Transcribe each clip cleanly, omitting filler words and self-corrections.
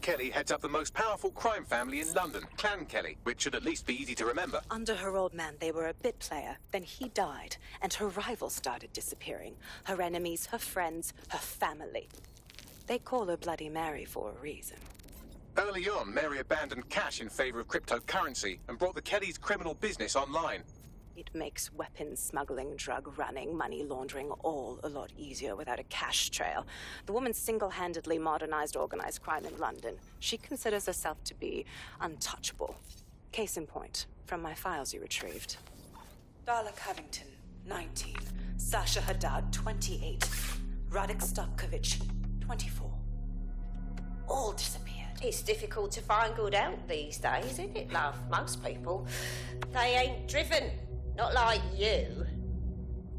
Kelley heads up the most powerful crime family in London, Clan Kelley, which should at least be easy to remember. Under her old man, they were a bit player. Then he died, and her rivals started disappearing. Her enemies, her friends, her family. They call her Bloody Mary for a reason. Early on, Mary abandoned cash in favor of cryptocurrency and brought the Kelleys' criminal business online. It makes weapons smuggling, drug running, money laundering all a lot easier without a cash trail. The woman single-handedly modernized organized crime in London. She considers herself to be untouchable. Case in point, from my files you retrieved. Darla Covington, 19. Sasha Haddad, 28. Radek Stavkovic, 24. All disappeared. It's difficult to find good help these days, isn't it, love? Most people, they ain't driven. Not like you.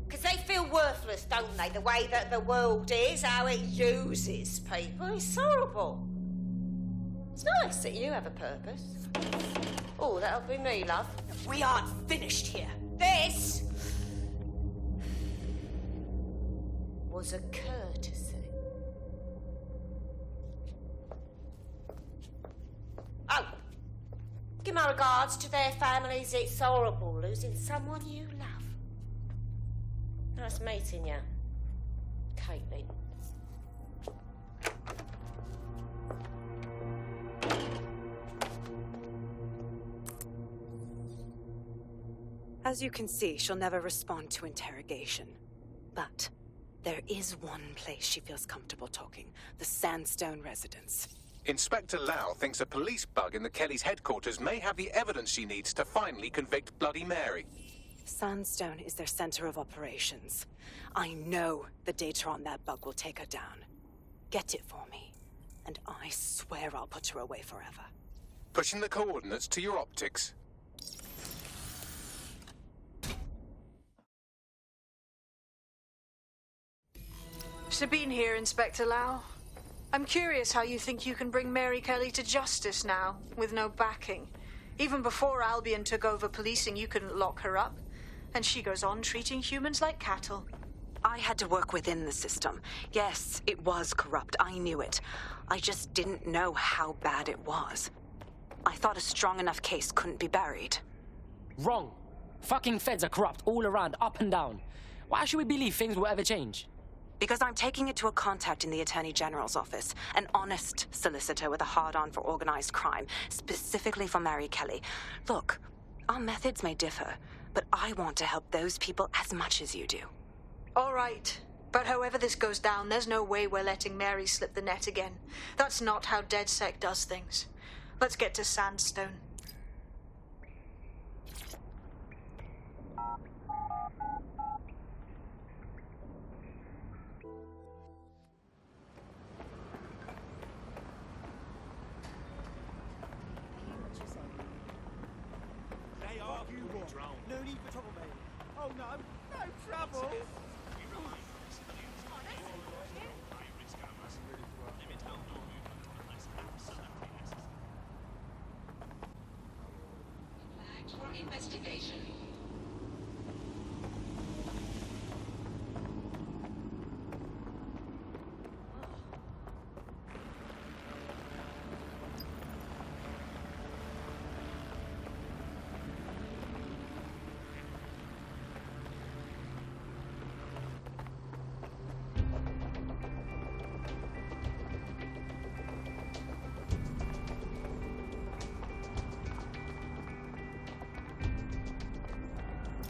Because they feel worthless, don't they? The way that the world is, how it uses people. It's horrible. It's nice that you have a purpose. Oh, that'll be me, love. We aren't finished here. This was a courtesy. Oh, give my regards to their families. It's horrible losing someone you love. Nice meeting you, Caitlin. As you can see, she'll never respond to interrogation. But there is one place she feels comfortable talking, the Sandstone residence. Inspector Lau thinks a police bug in the Kelleys' headquarters may have the evidence she needs to finally convict Bloody Mary. Sandstone is their center of operations. I know the data on that bug will take her down. Get it for me, and I swear I'll put her away forever. Pushing the coordinates to your optics. Sabine here, Inspector Lau. I'm curious how you think you can bring Mary Kelley to justice now, with no backing. Even before Albion took over policing, you couldn't lock her up. And she goes on treating humans like cattle. I had to work within the system. Yes, it was corrupt. I knew it. I just didn't know how bad it was. I thought a strong enough case couldn't be buried. Wrong. Fucking feds are corrupt all around, up and down. Why should we believe things will ever change? Because I'm taking it to a contact in the Attorney General's office, an honest solicitor with a hard-on for organized crime, specifically for Mary Kelley. Look, our methods may differ, but I want to help those people as much as you do. All right. But however this goes down, there's no way we're letting Mary slip the net again. That's not how DedSec does things. Let's get to Sandstone. No need for trouble, mate. Oh no, no trouble. For investigation.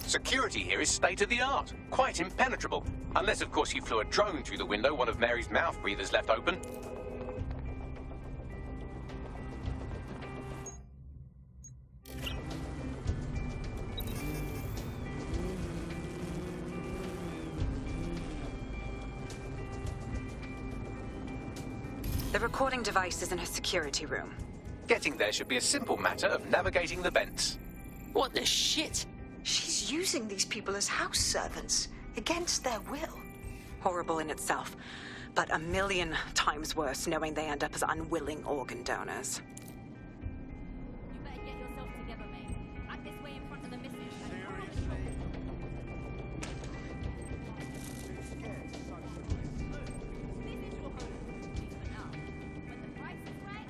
Security here is state-of-the-art, quite impenetrable. Unless, of course, you flew a drone through the window one of Mary's mouth breathers left open. The recording device is in her security room. Getting there should be a simple matter of navigating the vents. What the shit? She's using these people as house servants, against their will. Horrible in itself, but a million times worse knowing they end up as unwilling organ donors. You better get yourself together, mate. Act this way in front of the missus. This is your home. But now, when the price is right,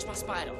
touch my spider.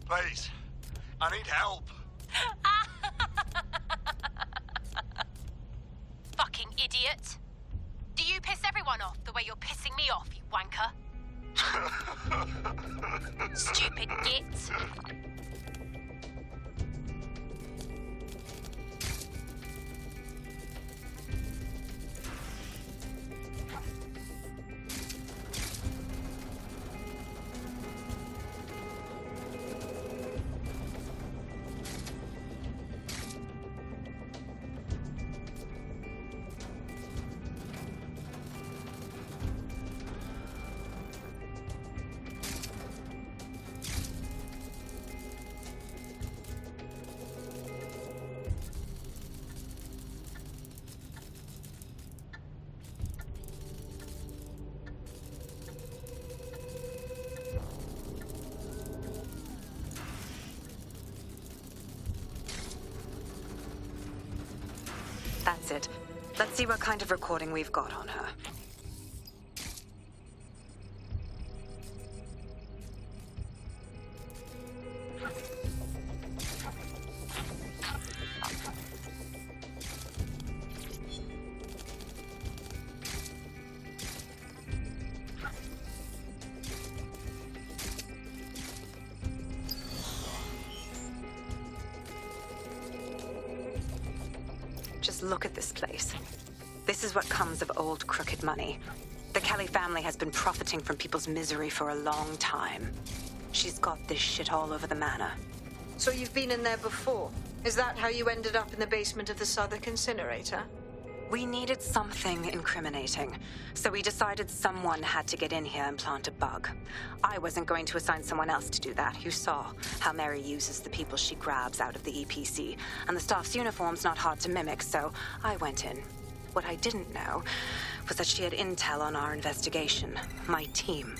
Please, I need help. Fucking idiot. Do you piss everyone off the way you're pissing me off, you wanker? Stupid git. That's it. Let's see what kind of recording we've got on her. Just look at this place. This is what comes of old crooked money. The Kelley family has been profiting from people's misery for a long time. She's got this shit all over the manor. So you've been in there before? Is that how you ended up in the basement of the Southwark incinerator? We needed something incriminating, so we decided someone had to get in here and plant a bug. I wasn't going to assign someone else to do that. You saw how Mary uses the people she grabs out of the EPC, and the staff's uniform's not hard to mimic, so I went in. What I didn't know was that she had intel on our investigation, my team.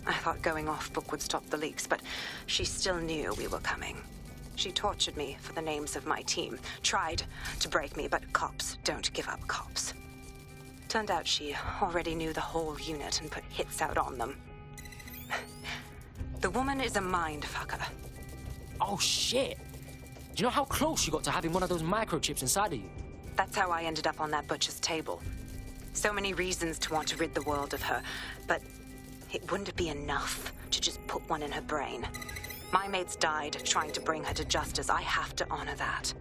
I thought going off book would stop the leaks, but she still knew we were coming. She tortured me for the names of my team, tried to break me, but cops don't give up cops. Turned out she already knew the whole unit and put hits out on them. The woman is a mind fucker. Oh, shit. Do you know how close you got to having one of those microchips inside of you? That's how I ended up on that butcher's table. So many reasons to want to rid the world of her, but it wouldn't be enough to just put one in her brain. My mates died trying to bring her to justice. I have to honor that.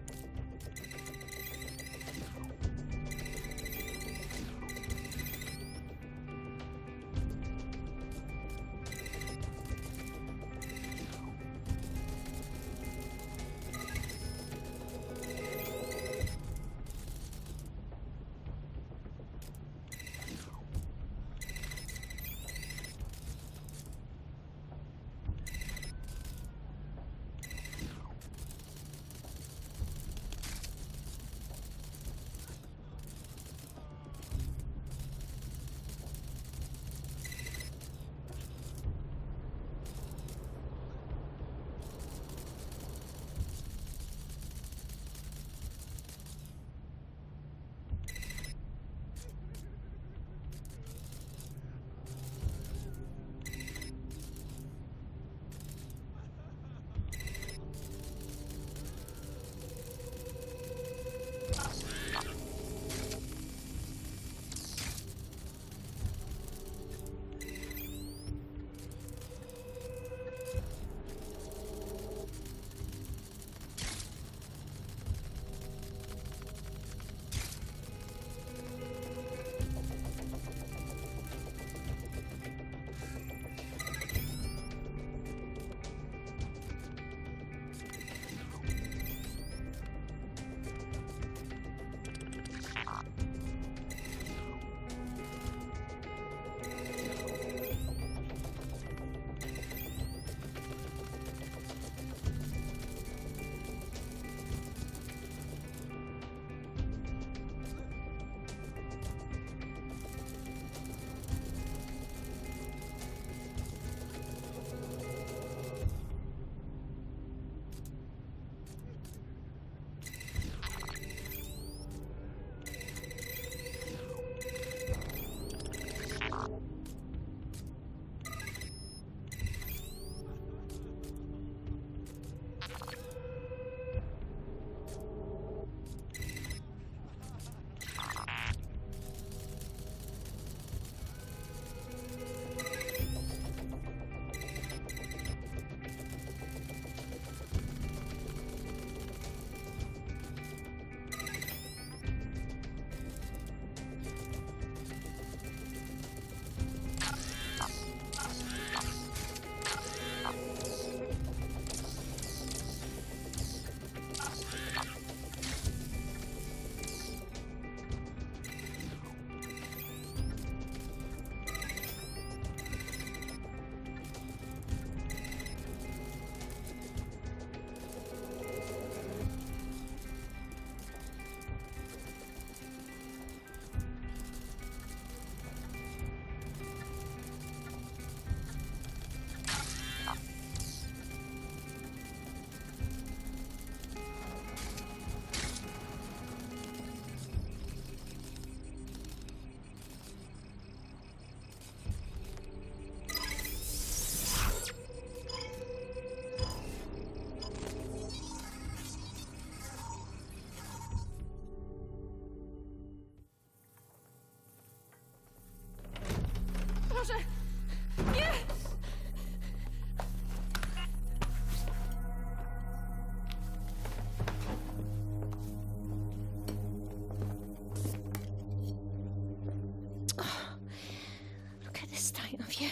have you?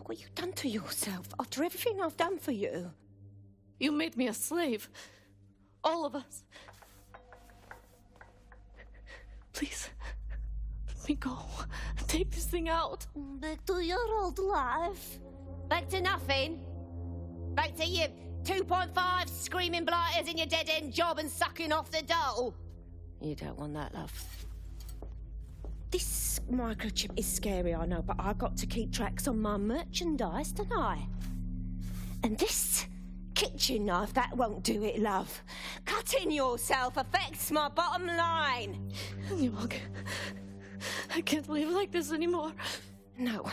What you done to yourself after everything I've done for you? You made me a slave. All of us. Please, let me go. Take this thing out. Back to your old life. Back to nothing. Back to you 2.5 screaming blighters in your dead-end job and sucking off the dole. You don't want that, love. This microchip is scary, I know, but I've got to keep tracks on my merchandise, don't I? And this kitchen knife, that won't do it, love. Cutting yourself affects my bottom line. Look, I can't live like this anymore. No.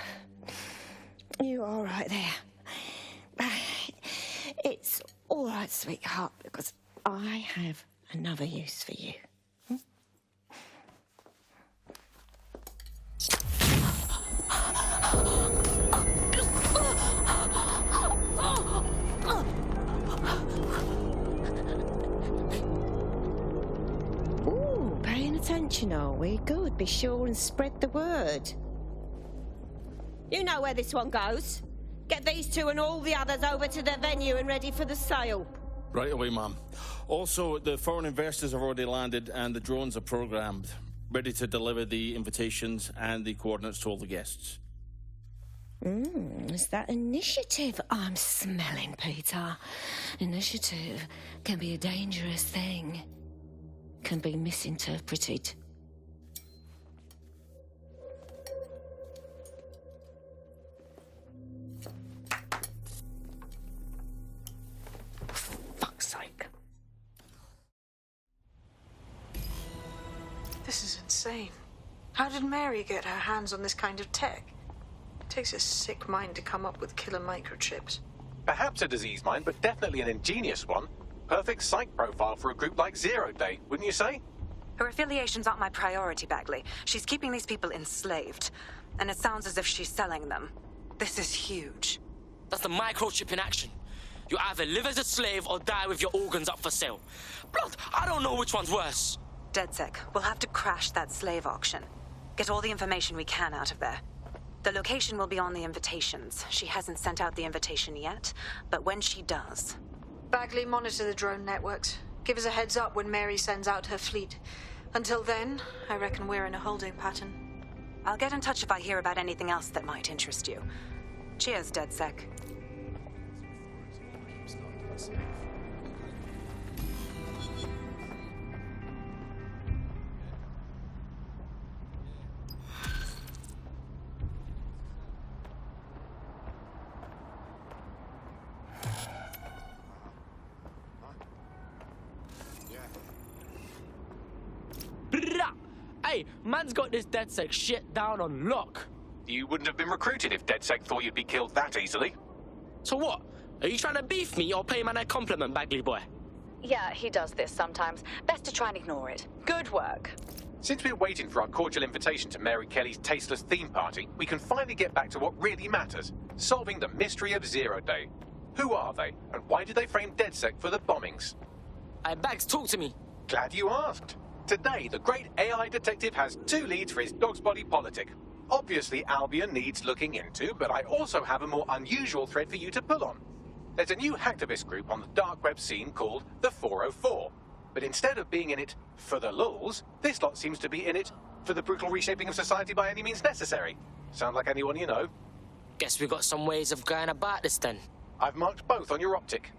You're all right there. It's all right, sweetheart, because I have another use for you. Ooh, paying attention, are we? Good. Be sure and spread the word. You know where this one goes. Get these two and all the others over to their venue and ready for the sale. Right away, ma'am. Also, the foreign investors have already landed and the drones are programmed, ready to deliver the invitations and the coordinates to all the guests. Is that initiative I'm smelling, Peter? Initiative can be a dangerous thing. Can be misinterpreted. Fuck's sake. This is insane. How did Mary get her hands on this kind of tech? It takes a sick mind to come up with killer microchips. Perhaps a disease mind, but definitely an ingenious one. Perfect psych profile for a group like Zero Day, wouldn't you say? Her affiliations aren't my priority, Bagley. She's keeping these people enslaved. And it sounds as if she's selling them. This is huge. That's the microchip in action. You either live as a slave or die with your organs up for sale. Blood, I don't know which one's worse. DedSec, we'll have to crash that slave auction. Get all the information we can out of there. The location will be on the invitations. She hasn't sent out the invitation yet, but when she does... Bagley, monitor the drone networks. Give us a heads up when Mary sends out her fleet. Until then, I reckon we're in a holding pattern. I'll get in touch if I hear about anything else that might interest you. Cheers, DedSec. Hey, man's got this DedSec shit down on lock. You wouldn't have been recruited if DedSec thought you'd be killed that easily. So what? Are you trying to beef me or pay man a compliment, Bagley boy? Yeah, he does this sometimes. Best to try and ignore it. Good work. Since we're waiting for our cordial invitation to Mary Kelley's tasteless theme party, we can finally get back to what really matters, solving the mystery of Zero Day. Who are they, and why did they frame DedSec for the bombings? Hey, Bags, talk to me. Glad you asked. Today, the great AI detective has 2 leads for his dog's body politic. Obviously, Albion needs looking into, but I also have a more unusual thread for you to pull on. There's a new hacktivist group on the dark web scene called the 404. But instead of being in it for the lulz, this lot seems to be in it for the brutal reshaping of society by any means necessary. Sound like anyone you know? Guess we got some ways of going about this then. I've marked both on your optic.